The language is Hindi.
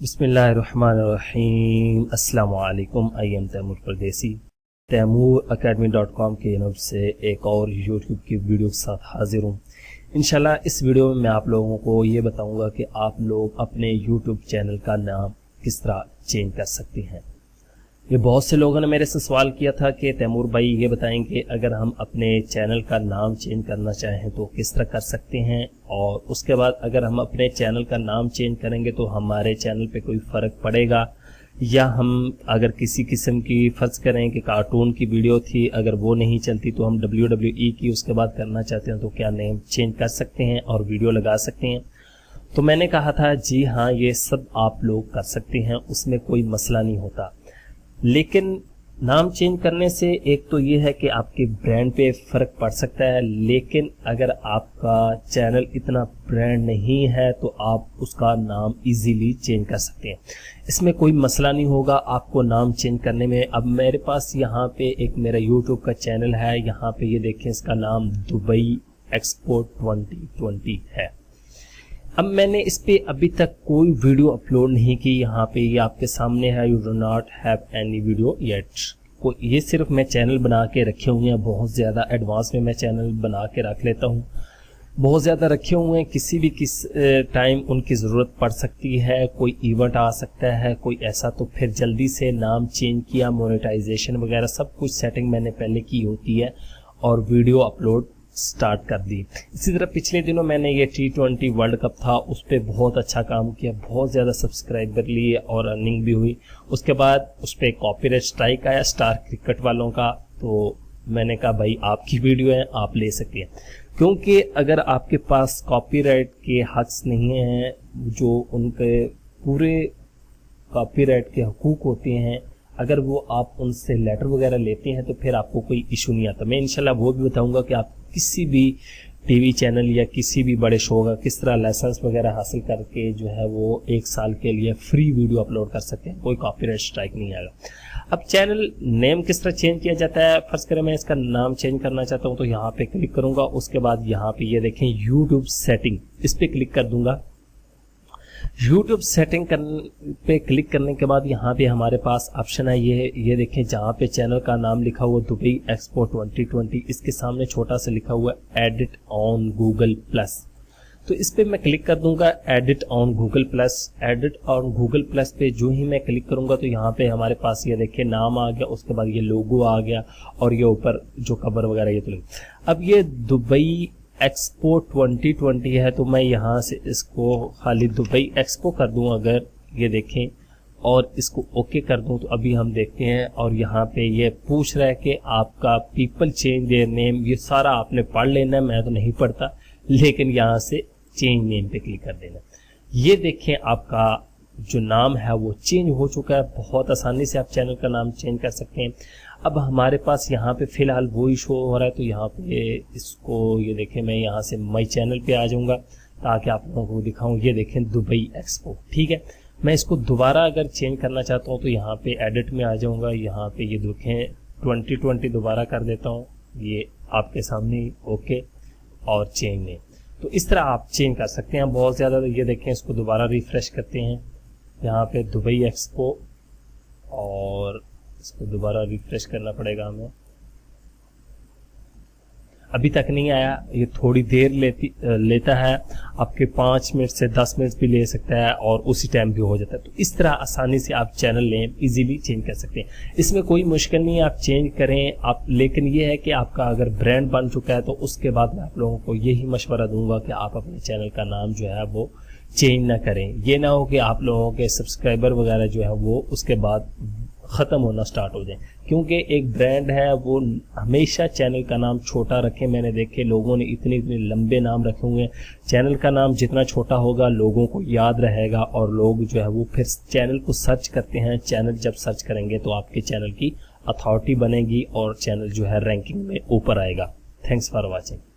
बिस्मिल्लाहिर्रहमानिर्रहीम। अस्सलामु अलैकुम। आई एम तैमूर परदेसी। तैमूरacademy.com के नाम से एक और यूट्यूब की वीडियो के साथ हाजिर हूँ। इंशाल्लाह इस वीडियो में मैं आप लोगों को ये बताऊंगा कि आप लोग अपने यूट्यूब चैनल का नाम किस तरह चेंज कर सकते हैं। ये बहुत से लोगों ने मेरे से सवाल किया था कि तैमूर भाई ये बताएंगे अगर हम अपने चैनल का नाम चेंज करना चाहें तो किस तरह कर सकते हैं, और उसके बाद अगर हम अपने चैनल का नाम चेंज करेंगे तो हमारे चैनल पे कोई फ़र्क पड़ेगा, या हम अगर किसी किस्म की फ़र्ज़ करें कि कार्टून की वीडियो थी अगर वो नहीं चलती तो हम WWE की उसके बाद करना चाहते हैं तो क्या नेम चेंज कर सकते हैं और वीडियो लगा सकते हैं। तो मैंने कहा था जी हाँ, ये सब आप लोग कर सकते हैं, उसमें कोई मसला नहीं होता। लेकिन नाम चेंज करने से एक तो ये है कि आपके ब्रांड पे फ़र्क पड़ सकता है, लेकिन अगर आपका चैनल इतना ब्रांड नहीं है तो आप उसका नाम इजीली चेंज कर सकते हैं। इसमें कोई मसला नहीं होगा आपको नाम चेंज करने में। अब मेरे पास यहाँ पे एक मेरा यूट्यूब का चैनल है, यहाँ पे ये देखें, इसका नाम दुबई एक्सपो 2020 है। अब मैंने इस पे अभी तक कोई वीडियो अपलोड नहीं की। यहाँ पे ये आपके सामने है, you do not have any video yet. को ये सिर्फ मैं चैनल बना के रखे हुए हैं, बहुत ज़्यादा एडवांस में मैं चैनल बना के रख लेता हूँ, बहुत ज़्यादा रखे हुए हैं। किसी भी टाइम उनकी ज़रूरत पड़ सकती है, कोई इवेंट आ सकता है कोई ऐसा, तो फिर जल्दी से नाम चेंज किया, मोनेटाइजेशन वगैरह सब कुछ सेटिंग मैंने पहले की होती है और वीडियो अपलोड स्टार्ट कर दी। इसी तरह पिछले दिनों मैंने ये T20 वर्ल्ड कप था, उस पर बहुत अच्छा काम किया, बहुत ज़्यादा सब्सक्राइबर लिए और अर्निंग भी हुई। उसके बाद उस पर कॉपीराइट स्ट्राइक आया स्टार क्रिकेट वालों का, तो मैंने कहा भाई आपकी वीडियो है आप ले सकते हैं, क्योंकि अगर आपके पास कॉपीराइट के हक़ नहीं हैं, जो उनके पूरे कॉपीराइट के हकूक़ होते हैं, अगर वो आप उनसे लेटर वगैरह लेते हैं तो फिर आपको कोई इशू नहीं आता। मैं इंशाल्लाह वो भी बताऊंगा कि आप किसी भी टीवी चैनल या किसी भी बड़े शो का किस तरह लाइसेंस वगैरह हासिल करके जो है वो 1 साल के लिए फ्री वीडियो अपलोड कर सकते हैं, कोई कॉपीराइट स्ट्राइक नहीं आएगा। अब चैनल नेम किस तरह चेंज किया जाता है, फर्स्ट करें मैं इसका नाम चेंज करना चाहता हूँ तो यहाँ पे क्लिक करूंगा। उसके बाद यहाँ पे ये देखें यूट्यूब सेटिंग, इस पर क्लिक कर दूंगा। यूट्यूब सेटिंग पे क्लिक करने के बाद यहाँ पे हमारे पास ऑप्शन है, ये देखें, जहाँ पे चैनल का नाम लिखा हुआ दुबई एक्सपो 2020, इसके सामने छोटा सा लिखा हुआ एडिट ऑन गूगल प्लस। तो इस पे मैं क्लिक कर दूंगा, edit on Google plus. Edit on Google plus पे जो ही मैं क्लिक करूंगा तो यहाँ पे हमारे पास ये देखिए नाम आ गया, उसके बाद ये लोगो आ गया और ये ऊपर जो कवर वगैरह ये तो। अब ये दुबई एक्सपो 2020 है तो मैं यहाँ से इसको खाली दुबई एक्सपो कर दूं, अगर ये देखें, और इसको ओके कर दूं तो अभी हम देखते हैं। और यहाँ पे ये पूछ रहा है कि आपका पीपल चेंज देयर नेम, ये सारा आपने पढ़ लेना है, मैं तो नहीं पढ़ता, लेकिन यहाँ से चेंज नेम पे क्लिक कर देना। ये देखें आपका जो नाम है वो चेंज हो चुका है। बहुत आसानी से आप चैनल का नाम चेंज कर सकते हैं। अब हमारे पास यहाँ पे फिलहाल वो ही शो हो रहा है, तो यहाँ पे इसको ये देखें, मैं यहाँ से माई चैनल पे आ जाऊँगा ताकि आप लोगों को दिखाऊँ। ये देखें दुबई एक्सपो, ठीक है। मैं इसको दोबारा अगर चेंज करना चाहता हूँ तो यहाँ पे एडिट में आ जाऊँगा, यहाँ पे ये देखें 2020 दोबारा कर देता हूँ, ये आपके सामने ओके और चेंज में। तो इस तरह आप चेंज कर सकते हैं बहुत ज़्यादा। तो ये देखें, इसको दोबारा रिफ्रेश करते हैं, यहाँ पे दुबई एक्सपो, और इसको दोबारा रिफ्रेश करना पड़ेगा हमें। अभी तक नहीं आया, ये थोड़ी देर लेता है, आपके 5 मिनट से 10 मिनट भी ले सकता है और उसी टाइम भी हो जाता है। तो इस तरह आसानी से आप चैनल नेम इजीली चेंज कर सकते हैं, इसमें कोई मुश्किल नहीं है, आप चेंज करें आप। लेकिन ये है कि आपका अगर ब्रांड बन चुका है तो उसके बाद मैं आप लोगों को यही मशवरा दूंगा कि आप अपने चैनल का नाम जो है वो चेंज ना करें। ये ना हो कि आप लोगों के सब्सक्राइबर वगैरह जो है वो उसके बाद ख़त्म होना स्टार्ट हो जाए, क्योंकि एक ब्रांड है वो हमेशा चैनल का नाम छोटा रखे। मैंने देखे लोगों ने इतने लंबे नाम रखे हुए हैं। चैनल का नाम जितना छोटा होगा लोगों को याद रहेगा और लोग जो है वो फिर चैनल को सर्च करते हैं। चैनल जब सर्च करेंगे तो आपके चैनल की अथॉरिटी बनेगी और चैनल जो है रैंकिंग में ऊपर आएगा। Thanks for watching.